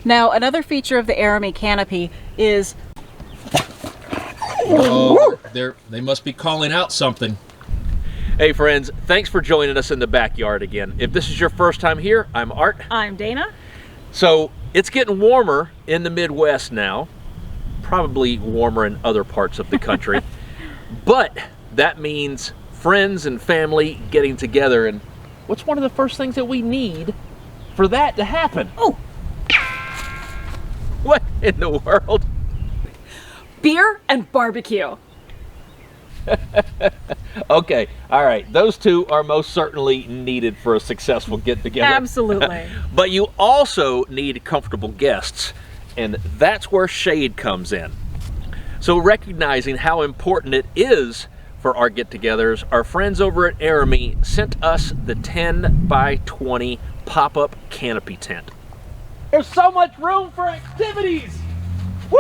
Now, another feature of the Erromy Canopy is... Oh, they must be calling out something. Hey friends, thanks for joining us in the backyard again. If this is your first time here, I'm Art. I'm Dana. So it's getting warmer in the Midwest now, probably warmer in other parts of the country, but that means friends and family getting together, and what's one of the first things that we need for that to happen? Oh! What in the world? Beer and barbecue. Okay, all right, those two are most certainly needed for a successful get-together. Absolutely. But you also need comfortable guests, and that's where shade comes in. So recognizing how important it is for our get-togethers, our friends over at Erromy sent us the 10x20 pop-up canopy tent. There's so much room for activities! Woo!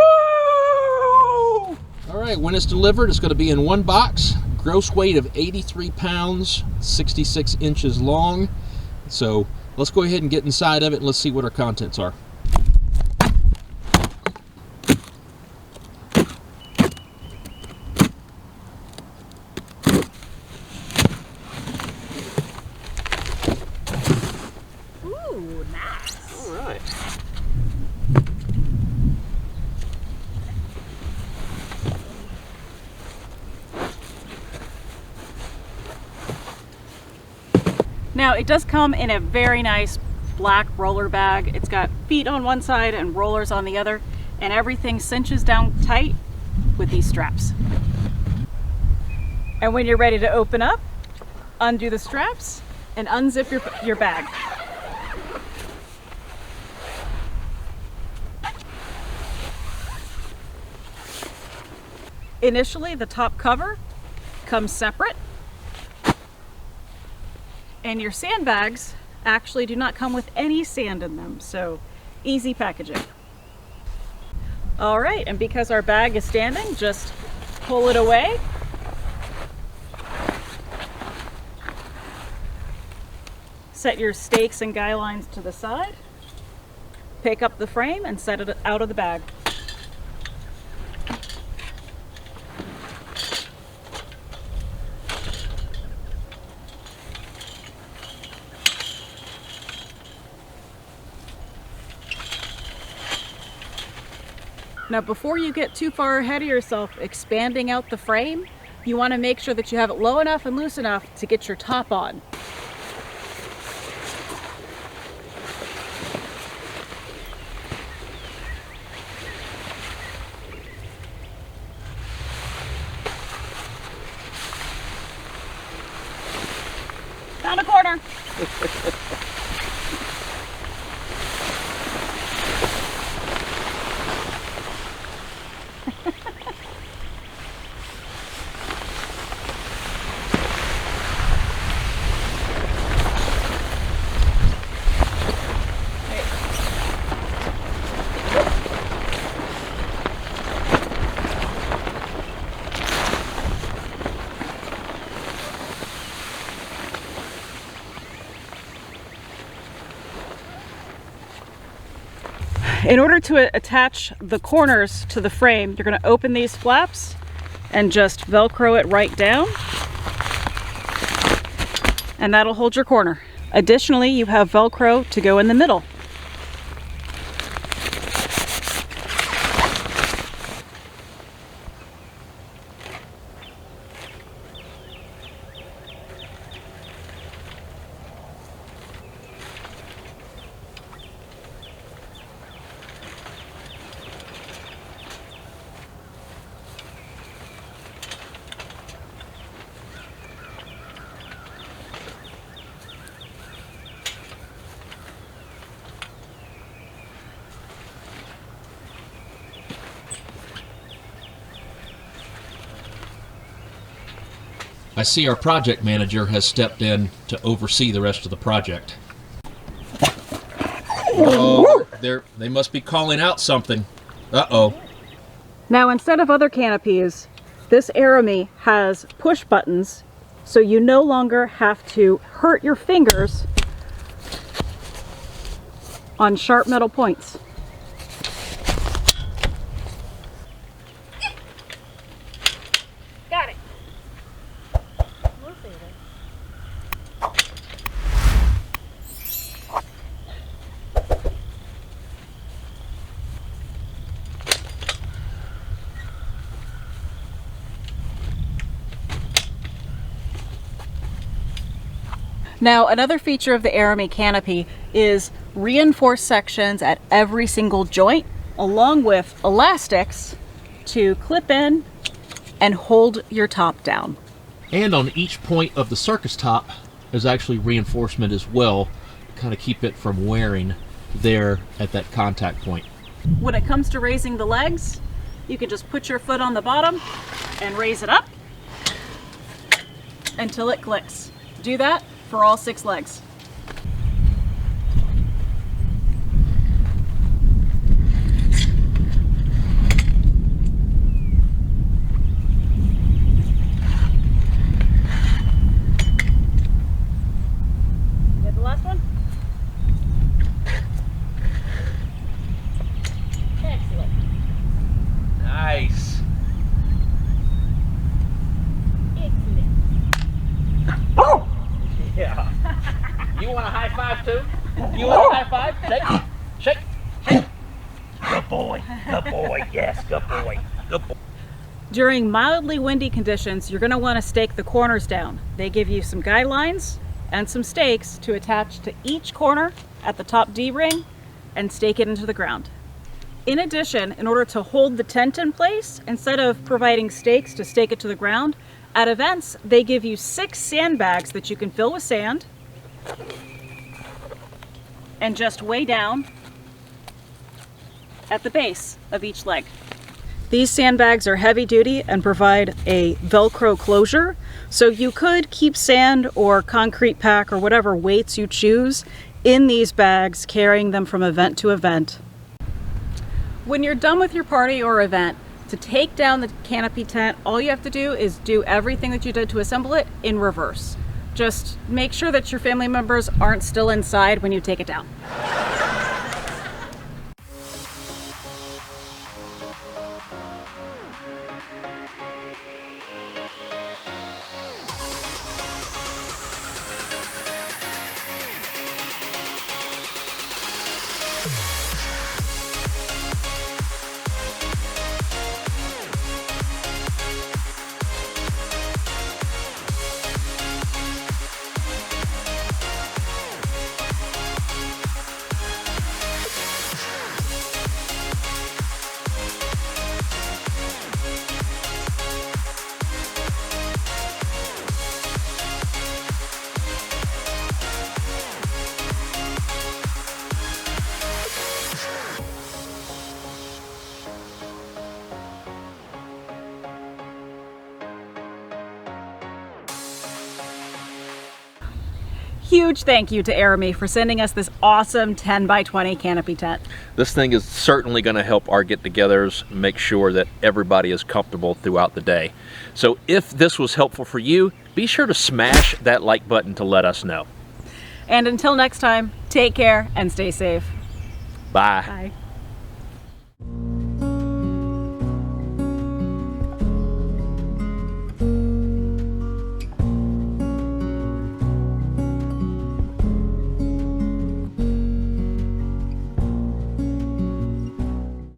All right, when it's delivered, it's going to be in one box. Gross weight of 83 pounds, 66 inches long. So let's go ahead and get inside of it and let's see what our contents are. Ooh, nice. All right. Now, it does come in a very nice black roller bag. It's got feet on one side and rollers on the other, and everything cinches down tight with these straps. And when you're ready to open up, undo the straps and unzip your bag. Initially, the top cover comes separate, and your sandbags actually do not come with any sand in them, so easy packaging. All right, and because our bag is standing, just pull it away. Set your stakes and guy lines to the side. Pick up the frame and set it out of the bag. Now, before you get too far ahead of yourself expanding out the frame, you want to make sure that you have it low enough and loose enough to get your top on. Found a corner. In order to attach the corners to the frame, you're going to open these flaps and just Velcro it right down, and that'll hold your corner. Additionally, you have Velcro to go in the middle. I see our project manager has stepped in to oversee the rest of the project. Oh, they must be calling out something. Uh-oh. Now, instead of other canopies, this Erromy has push buttons, so you no longer have to hurt your fingers on sharp metal points. Now, another feature of the Erromy Canopy is reinforced sections at every single joint, along with elastics to clip in and hold your top down. And on each point of the circus top, there's actually reinforcement as well, to kind of keep it from wearing there at that contact point. When it comes to raising the legs, you can just put your foot on the bottom and raise it up until it clicks. Do that for all 6 legs. Get the last one? Excellent. Nice. Yeah. You want a high five too? You want a high five? Shake, shake, shake. Good boy, yes, good boy, good boy. During mildly windy conditions, you're going to want to stake the corners down. They give you some guidelines and some stakes to attach to each corner at the top D-ring and stake it into the ground. In addition, in order to hold the tent in place, instead of providing stakes to stake it to the ground, at events, they give you 6 sandbags that you can fill with sand and just weigh down at the base of each leg. These sandbags are heavy duty and provide a Velcro closure, so you could keep sand or concrete pack or whatever weights you choose in these bags, carrying them from event to event. When you're done with your party or event, to take down the canopy tent, all you have to do is do everything that you did to assemble it in reverse. Just make sure that your family members aren't still inside when you take it down. Huge thank you to Erromy for sending us this awesome 10x20 canopy tent. This thing is certainly going to help our get-togethers make sure that everybody is comfortable throughout the day. So if this was helpful for you, be sure to smash that like button to let us know. And until next time, take care and stay safe. Bye. Bye.